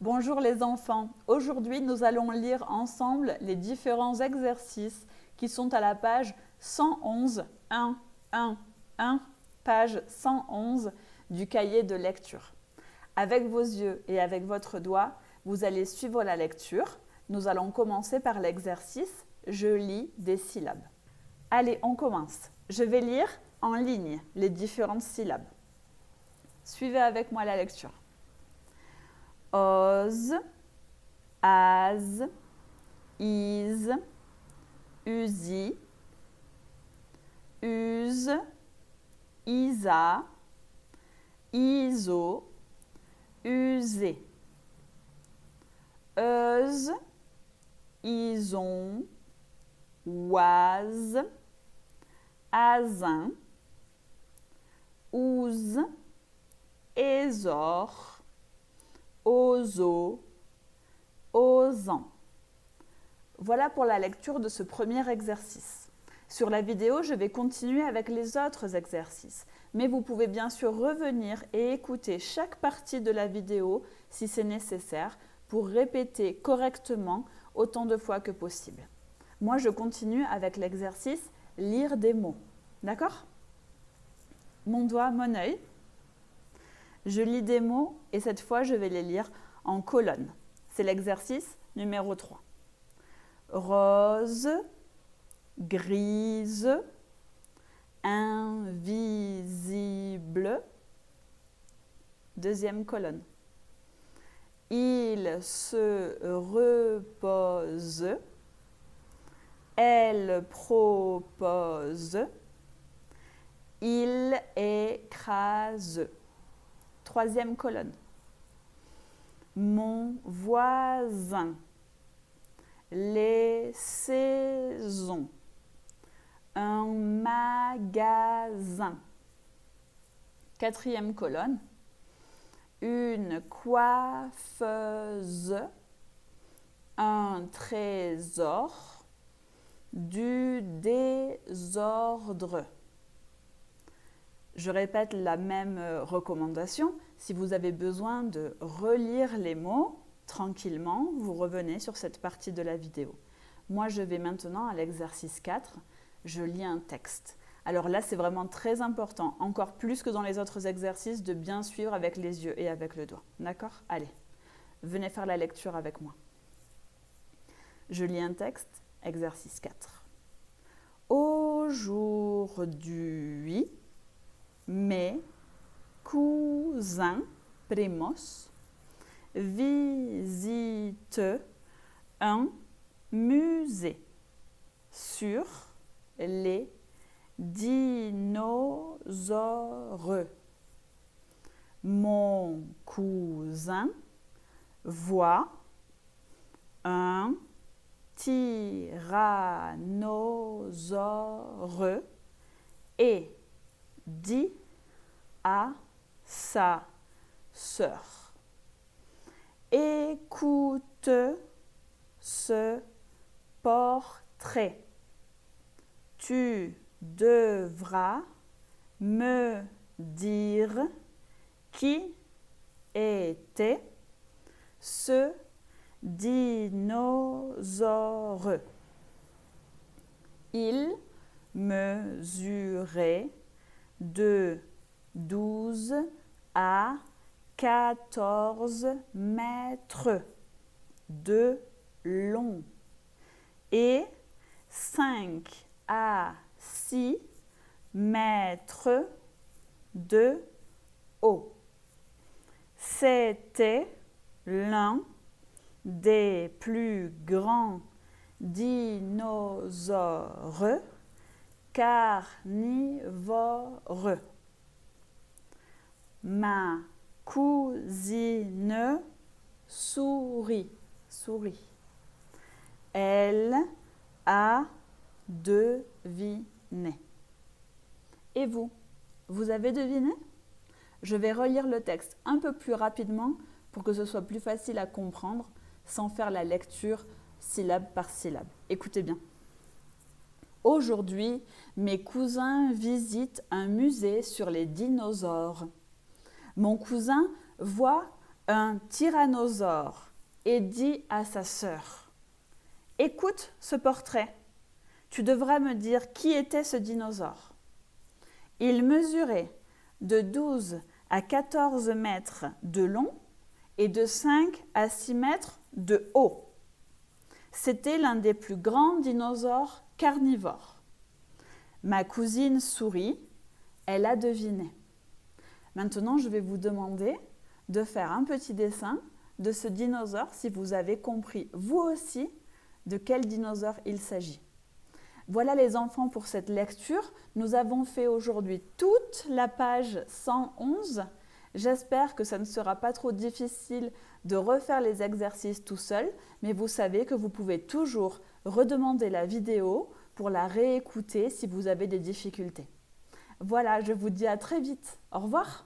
Bonjour les enfants, aujourd'hui nous allons lire ensemble les différents exercices qui sont à la page 111, 1, 1, 1, page 111 du cahier de lecture. Avec vos yeux et avec votre doigt, vous allez suivre la lecture. Nous allons commencer par l'exercice « Je lis des syllabes ». Allez, on commence. Je vais lire en ligne les différentes syllabes. Suivez avec moi la lecture. Os, as, is, usi, use, isa, iso, usé. Euse, ison, oise, azin, ouse, ésor, ozo, osant. Voilà pour la lecture de ce premier exercice. Sur la vidéo, je vais continuer avec les autres exercices, mais vous pouvez bien sûr revenir et écouter chaque partie de la vidéo si c'est nécessaire pour répéter correctement autant de fois que possible. Moi, je continue avec l'exercice « Lire des mots ». D'accord ? Mon doigt, mon œil. Je lis des mots et cette fois, je vais les lire en colonne. C'est l'exercice numéro 3. Rose, grise, invisible. Deuxième colonne. Il se repose. Elle propose. Il écrase. Troisième colonne. Mon voisin. Les saisons. Un magasin. Quatrième colonne. Une coiffeuse. Un trésor. Du désordre. Je répète la même recommandation. Si vous avez besoin de relire les mots tranquillement, vous revenez sur cette partie de la vidéo. Moi, je vais maintenant à l'exercice 4. Je lis un texte. Alors là, c'est vraiment très important, encore plus que dans les autres exercices, de bien suivre avec les yeux et avec le doigt. D'accord ? Allez, venez faire la lecture avec moi. Je lis un texte, exercice 4. Aujourd'hui, mes cousins, primos, visitent un musée sur les dinosaures. Mon cousin voit un tyrannosaure et dit à sa sœur: écoute ce portrait. Tu devras me dire qui était ce dinosaure. Il mesurait de 12 à 14 mètres de long et 5 à 6 mètres de haut. C'était l'un des plus grands dinosaures carnivores. Ma cousine sourit. Elle a deviné. Et vous, vous avez deviné ? Je vais relire le texte un peu plus rapidement pour que ce soit plus facile à comprendre sans faire la lecture syllabe par syllabe. Écoutez bien. Aujourd'hui, mes cousins visitent un musée sur les dinosaures. Mon cousin voit Un tyrannosaure et dit à sa sœur « Écoute ce portrait. Tu devras me dire qui était ce dinosaure. Il mesurait de 12 à 14 mètres de long et de 5 à 6 mètres de haut. C'était l'un des plus grands dinosaures carnivores. Ma cousine sourit, elle a deviné. Maintenant, je vais vous demander de faire un petit dessin de ce dinosaure si vous avez compris, vous aussi, de quel dinosaure il s'agit. Voilà les enfants pour cette lecture. Nous avons fait aujourd'hui toute la page 111. J'espère que ça ne sera pas trop difficile de refaire les exercices tout seul, mais vous savez que vous pouvez toujours redemander la vidéo pour la réécouter si vous avez des difficultés. Voilà, je vous dis à très vite. Au revoir.